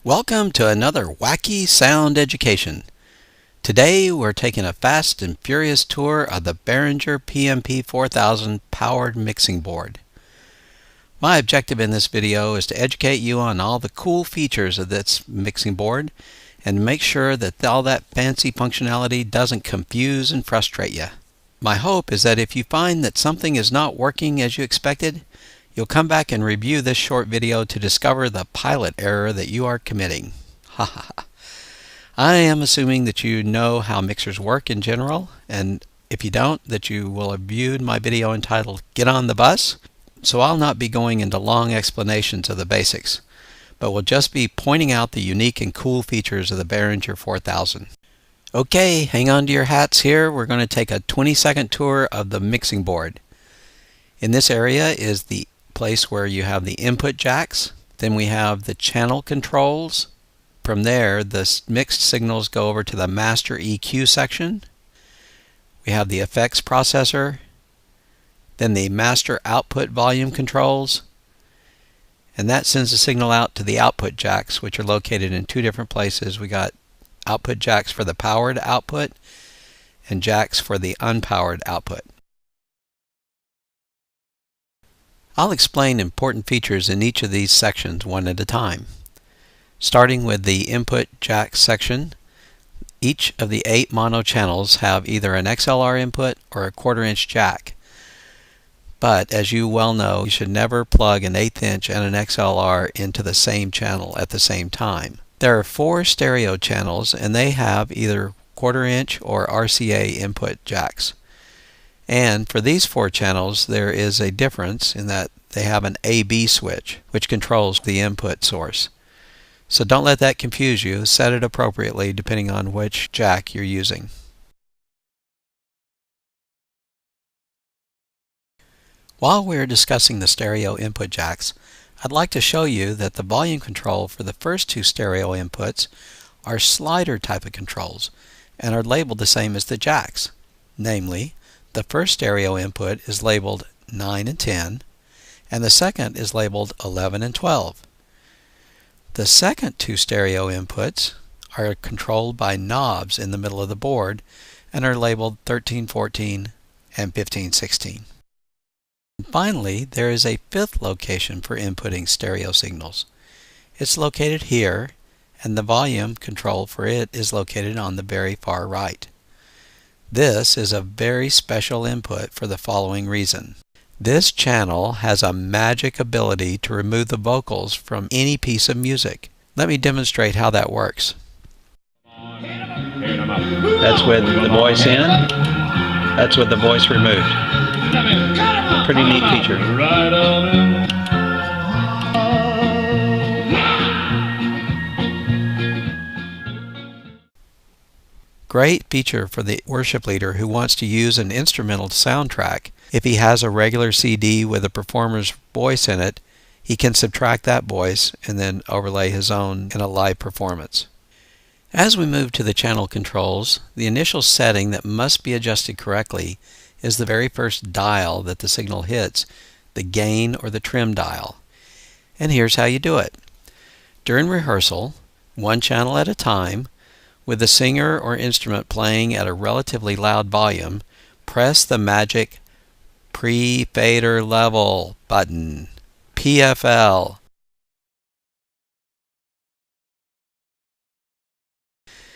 Welcome to another Whacky Sound Education. Today we're taking a fast and furious tour of the Behringer PMP 4000 powered mixing board. My objective in this video is to educate you on all the cool features of this mixing board and make sure that all that fancy functionality doesn't confuse and frustrate you. My hope is that if you find that something is not working as you expected, you'll come back and review this short video to discover the pilot error that you are committing. Ha ha ha. I am assuming that you know how mixers work in general, and if you don't, that you will have viewed my video entitled Get on the Bus. So I'll not be going into long explanations of the basics, but will just be pointing out the unique and cool features of the Behringer 4000. Okay, hang on to your hats here. We're going to take a 20-second tour of the mixing board. In this area is the place where you have the input jacks. Then we have the channel controls. From there, the mixed signals go over to the master EQ section. We have the effects processor. Then the master output volume controls. And that sends the signal out to the output jacks, which are located in two different places. We got output jacks for the powered output and jacks for the unpowered output. I'll explain important features in each of these sections one at a time. Starting with the input jack section, each of the 8 mono channels have either an XLR input or a 1/4-inch jack. But as you well know, you should never plug an 1/8 inch and an XLR into the same channel at the same time. There are 4 stereo channels and they have either 1/4-inch or RCA input jacks. And for these 4 channels, there is a difference in that they have an AB switch, which controls the input source. So don't let that confuse you. Set it appropriately depending on which jack you're using. While we're discussing the stereo input jacks, I'd like to show you that the volume control for the first 2 stereo inputs are slider type of controls and are labeled the same as the jacks. Namely, the first stereo input is labeled 9 and 10, and the second is labeled 11 and 12. The second 2 stereo inputs are controlled by knobs in the middle of the board and are labeled 13, 14, and 15, 16. And finally, there is a 5th location for inputting stereo signals. It's located here, and the volume control for it is located on the very far right. This is a very special input for the following reason. This channel has a magic ability to remove the vocals from any piece of music. Let me demonstrate how that works. That's with the voice in. That's with the voice removed. A pretty neat feature. Great feature for the worship leader who wants to use an instrumental soundtrack. If he has a regular CD with a performer's voice in it, he can subtract that voice and then overlay his own in a live performance. As we move to the channel controls, the initial setting that must be adjusted correctly is the very first dial that the signal hits, the gain or the trim dial. And here's how you do it. During rehearsal, 1 channel at a time, with the singer or instrument playing at a relatively loud volume, press the magic Pre-Fader Level button, PFL.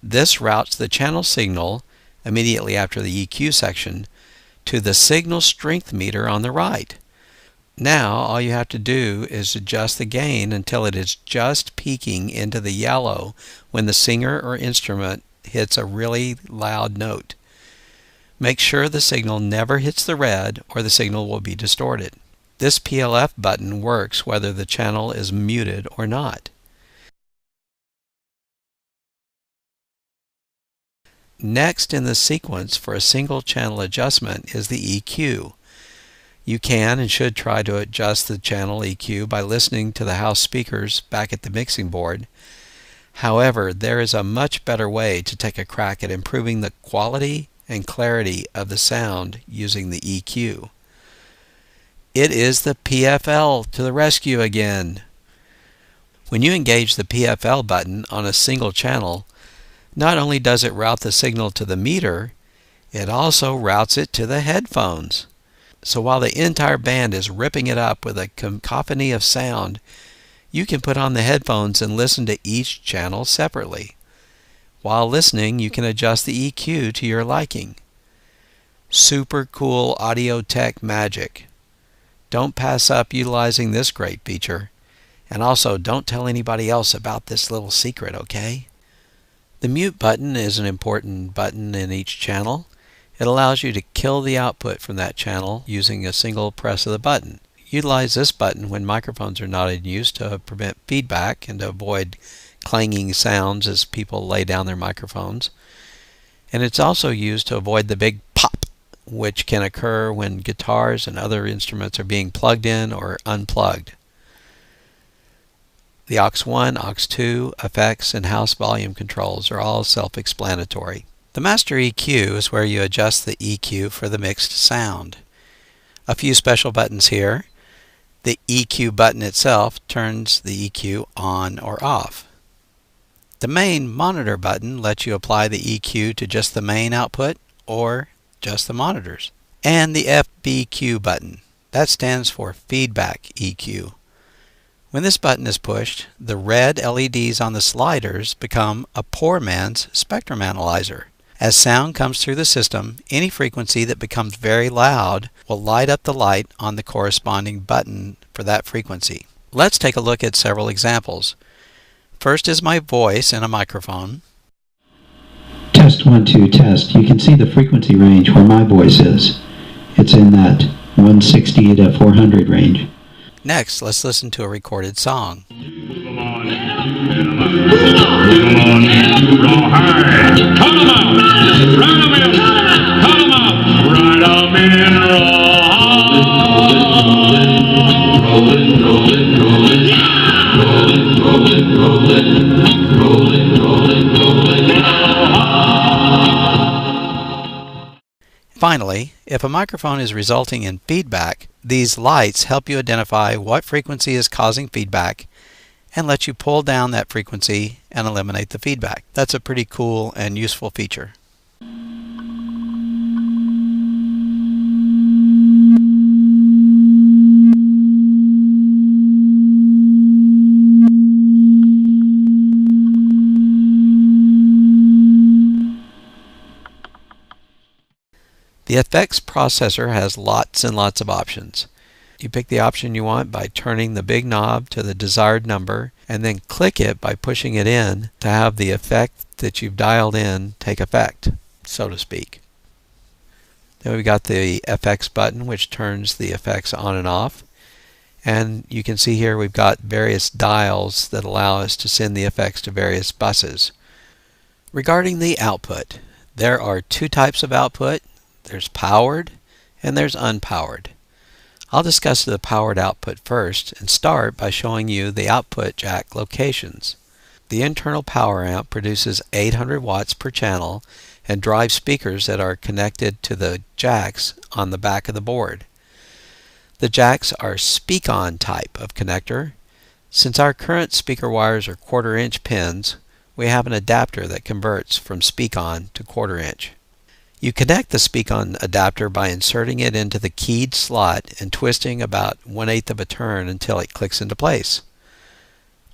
This routes the channel signal, immediately after the EQ section, to the signal strength meter on the right. Now all you have to do is adjust the gain until it is just peaking into the yellow when the singer or instrument hits a really loud note. Make sure the signal never hits the red or the signal will be distorted. This PLF button works whether the channel is muted or not. Next in the sequence for a single channel adjustment is the EQ. You can and should try to adjust the channel EQ by listening to the house speakers back at the mixing board. However, there is a much better way to take a crack at improving the quality and clarity of the sound using the EQ. It is the PFL to the rescue again. When you engage the PFL button on a single channel, not only does it route the signal to the meter, it also routes it to the headphones. So while the entire band is ripping it up with a cacophony of sound, you can put on the headphones and listen to each channel separately. While listening, you can adjust the EQ to your liking. Super cool audio tech magic. Don't pass up utilizing this great feature. And also, don't tell anybody else about this little secret, okay? The mute button is an important button in each channel. It allows you to kill the output from that channel using a single press of the button. Utilize this button when microphones are not in use to prevent feedback and to avoid clanging sounds as people lay down their microphones. And it's also used to avoid the big pop, which can occur when guitars and other instruments are being plugged in or unplugged. The aux 1, aux 2, effects, and house volume controls are all self-explanatory. The master EQ is where you adjust the EQ for the mixed sound. A few special buttons here. The EQ button itself turns the EQ on or off. The main monitor button lets you apply the EQ to just the main output or just the monitors. And the FBQ button, that stands for feedback EQ. When this button is pushed, the red LEDs on the sliders become a poor man's spectrum analyzer. As sound comes through the system, any frequency that becomes very loud will light up the light on the corresponding button for that frequency. Let's take a look at several examples. First is my voice in a microphone. Test 1 2 test. You can see the frequency range where my voice is. It's in that 160 to 400 range. Next, let's listen to a recorded song. Come on, rawhide. Come on, right 'em in, come on, right 'em in, rolling, rolling, rolling, rolling, rolling, rolling, rolling, rolling, rolling, Finally, if a microphone is resulting in feedback, these lights help you identify what frequency is causing feedback and let you pull down that frequency and eliminate the feedback. That's a pretty cool and useful feature. The effects processor has lots and lots of options. You pick the option you want by turning the big knob to the desired number and then click it by pushing it in to have the effect that you've dialed in take effect, so to speak. Then we've got the FX button, which turns the effects on and off. And you can see here we've got various dials that allow us to send the effects to various buses. Regarding the output, there are two types of output. There's powered and there's unpowered. I'll discuss the powered output first and start by showing you the output jack locations. The internal power amp produces 800 watts per channel and drives speakers that are connected to the jacks on the back of the board. The jacks are speak-on type of connector. Since our current speaker wires are 1/4 inch pins, we have an adapter that converts from speak-on to 1/4 inch. You connect the speak-on adapter by inserting it into the keyed slot and twisting about 1/8 of a turn until it clicks into place.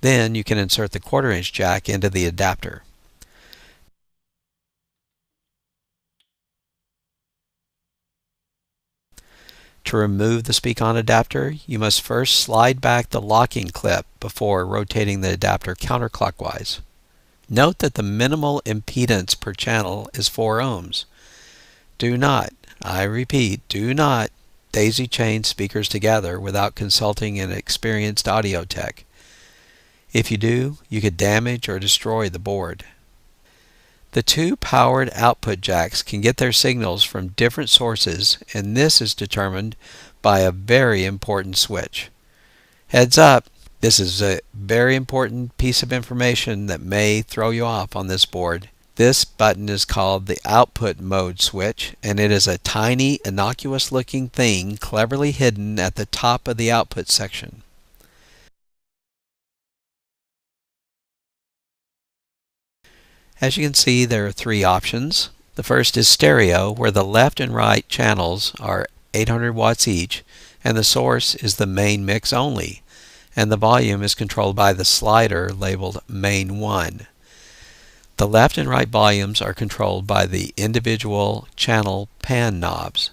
Then you can insert the 1/4 inch jack into the adapter. To remove the speak-on adapter, you must first slide back the locking clip before rotating the adapter counterclockwise. Note that the minimal impedance per channel is 4 ohms. Do not, I repeat, do not daisy chain speakers together without consulting an experienced audio tech. If you do, you could damage or destroy the board. The two powered output jacks can get their signals from different sources, and this is determined by a very important switch. Heads up, this is a very important piece of information that may throw you off on this board. This button is called the output mode switch, and it is a tiny, innocuous looking thing cleverly hidden at the top of the output section. As you can see, there are three options. The first is stereo, where the left and right channels are 800 watts each, and the source is the main mix only, and the volume is controlled by the slider labeled Main 1. The left and right volumes are controlled by the individual channel pan knobs.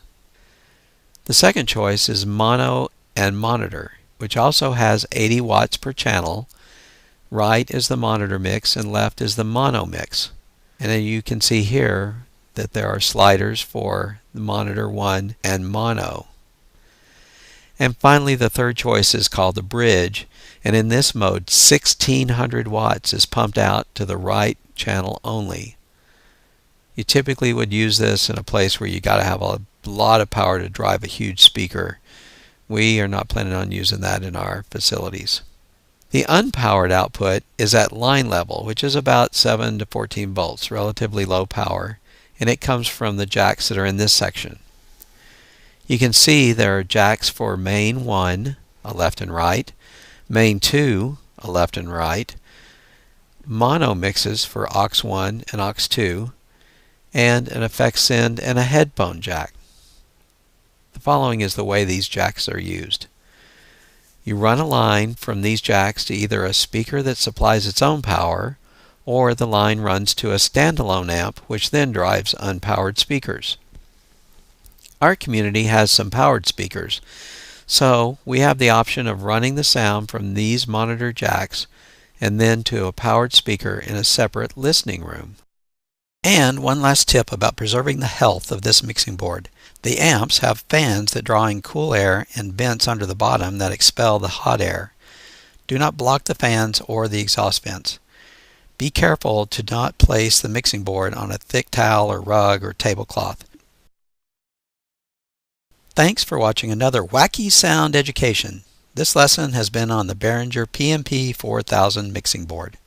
The second choice is mono and monitor, which also has 80 watts per channel. Right is the monitor mix and left is the mono mix. And then you can see here that there are sliders for the monitor 1 and mono. And finally, the third choice is called the bridge, and in this mode 1600 watts is pumped out to the right channel only. You typically would use this in a place where you got to have a lot of power to drive a huge speaker. We are not planning on using that in our facilities. The unpowered output is at line level, which is about 7 to 14 volts, relatively low power, and it comes from the jacks that are in this section. You can see there are jacks for main 1, a left and right, main 2, a left and right, mono mixes for aux 1 and aux 2, and an effects send and a headphone jack. The following is the way these jacks are used. You run a line from these jacks to either a speaker that supplies its own power, or the line runs to a standalone amp, which then drives unpowered speakers. Our community has some powered speakers, so we have the option of running the sound from these monitor jacks and then to a powered speaker in a separate listening room. And one last tip about preserving the health of this mixing board. The amps have fans that draw in cool air and vents under the bottom that expel the hot air. Do not block the fans or the exhaust vents. Be careful to not place the mixing board on a thick towel or rug or tablecloth. Thanks for watching another Whacky Sound Education. This lesson has been on the Behringer PMP 4000 mixing board.